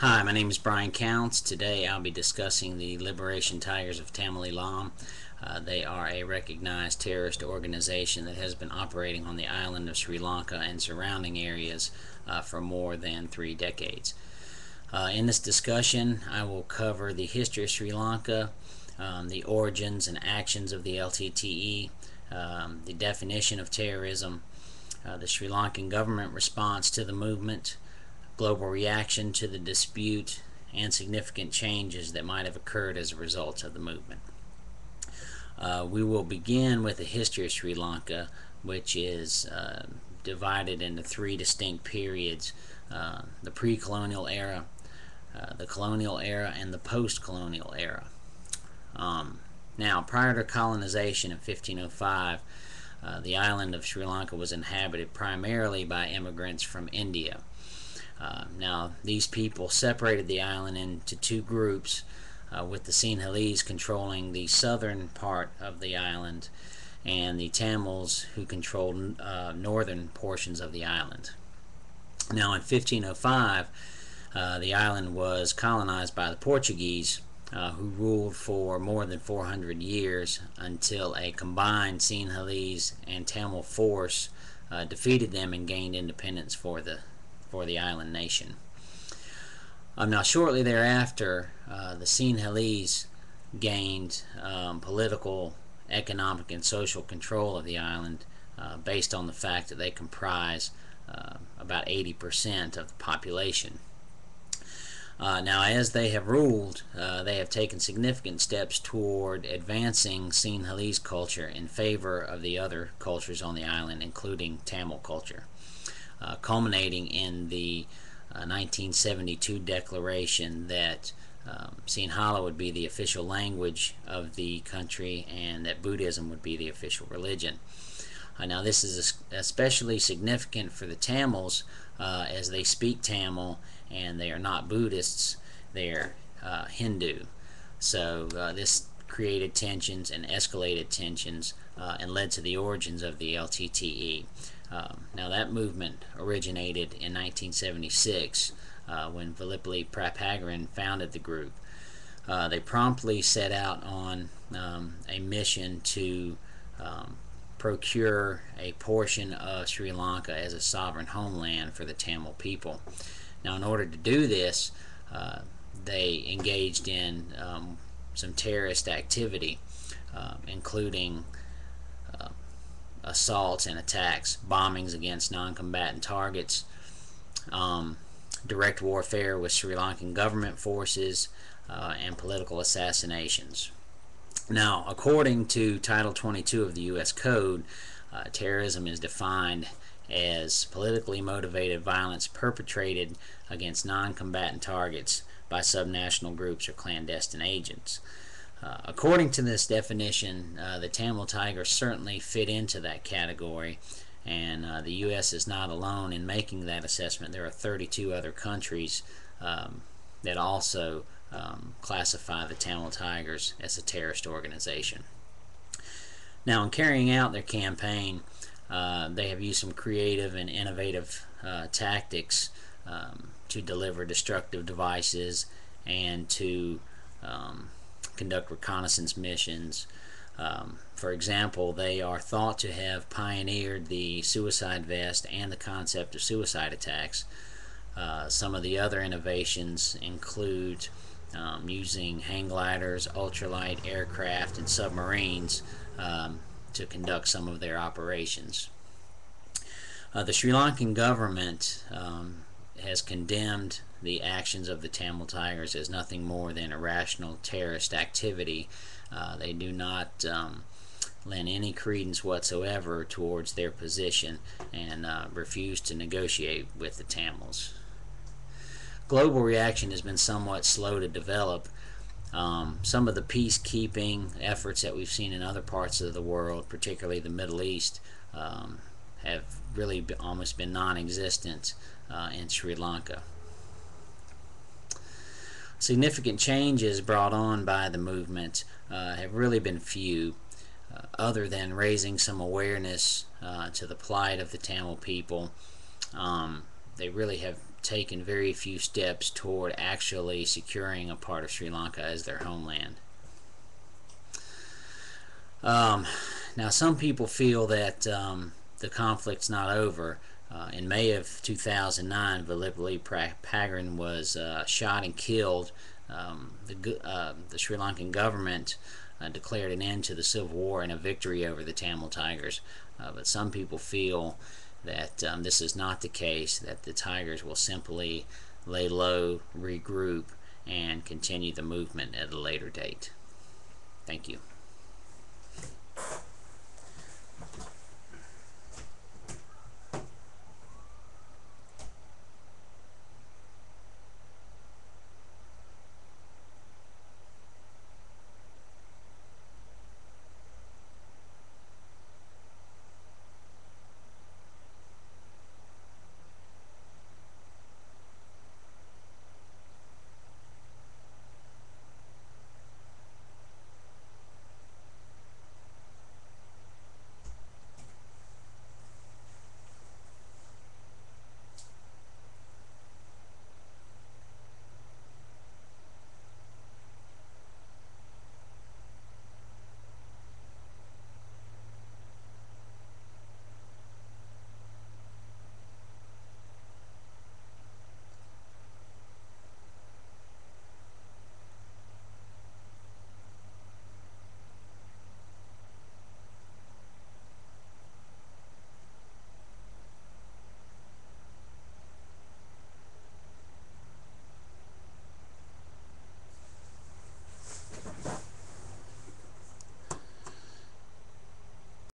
Hi, my name is Brian Counts. Today I'll be discussing the Liberation Tigers of Tamil Eelam. They are a recognized terrorist organization that has been operating on the island of Sri Lanka and surrounding areas for more than 3 decades. In this discussion, I will cover the history of Sri Lanka, the origins and actions of the LTTE, the definition of terrorism, the Sri Lankan government response to the movement, global reaction to the dispute, and significant changes that might have occurred as a result of the movement. We will begin with the history of Sri Lanka, which is divided into 3 distinct periods: the pre-colonial era, the colonial era, and the post-colonial era. Now, prior to colonization in 1505, the island of Sri Lanka was inhabited primarily by immigrants from India. Now, these people separated the island into 2 groups, with the Sinhalese controlling the southern part of the island and the Tamils who controlled northern portions of the island. Now, in 1505, the island was colonized by the Portuguese, who ruled for more than 400 years until a combined Sinhalese and Tamil force defeated them and gained independence for the island nation. Now, shortly thereafter, the Sinhalese gained political, economic, and social control of the island based on the fact that they comprise about 80% of the population. Now, as they have ruled, they have taken significant steps toward advancing Sinhalese culture in favor of the other cultures on the island, including Tamil culture, culminating in the 1972 declaration that Sinhala would be the official language of the country and that Buddhism would be the official religion. Now, this is especially significant for the Tamils, as they speak Tamil and they are not Buddhists, they are Hindu. So this created tensions and escalated tensions and led to the origins of the LTTE. Now, that movement originated in 1976 when Vallipali Prabhakaran founded the group. They promptly set out on a mission to procure a portion of Sri Lanka as a sovereign homeland for the Tamil people. Now, in order to do this, they engaged in some terrorist activity, including assaults and attacks, bombings against non-combatant targets, direct warfare with Sri Lankan government forces, and political assassinations. Now, according to Title 22 of the U.S. Code, terrorism is defined as politically motivated violence perpetrated against non-combatant targets by subnational groups or clandestine agents. According to this definition, the Tamil Tigers certainly fit into that category, and the U.S. is not alone in making that assessment. There are 32 other countries that also classify the Tamil Tigers as a terrorist organization. Now, in carrying out their campaign, they have used some creative and innovative tactics to deliver destructive devices and to conduct reconnaissance missions. For example, they are thought to have pioneered the suicide vest and the concept of suicide attacks. Some of the other innovations include using hang gliders, ultralight aircraft, and submarines to conduct some of their operations. The Sri Lankan government has condemned the actions of the Tamil Tigers as nothing more than irrational terrorist activity. They do not lend any credence whatsoever towards their position and refuse to negotiate with the Tamils. Global reaction has been somewhat slow to develop. Some of the peacekeeping efforts that we've seen in other parts of the world, particularly the Middle East, have really almost been non-existent in Sri Lanka. Significant changes brought on by the movement have really been few, other than raising some awareness to the plight of the Tamil people. They really have taken very few steps toward actually securing a part of Sri Lanka as their homeland. Now, some people feel that the conflict's not over. In May of 2009, Vallabhbhai Pagaran was shot and killed. The Sri Lankan government declared an end to the civil war and a victory over the Tamil Tigers. But some people feel that this is not the case, that the Tigers will simply lay low, regroup, and continue the movement at a later date. Thank you.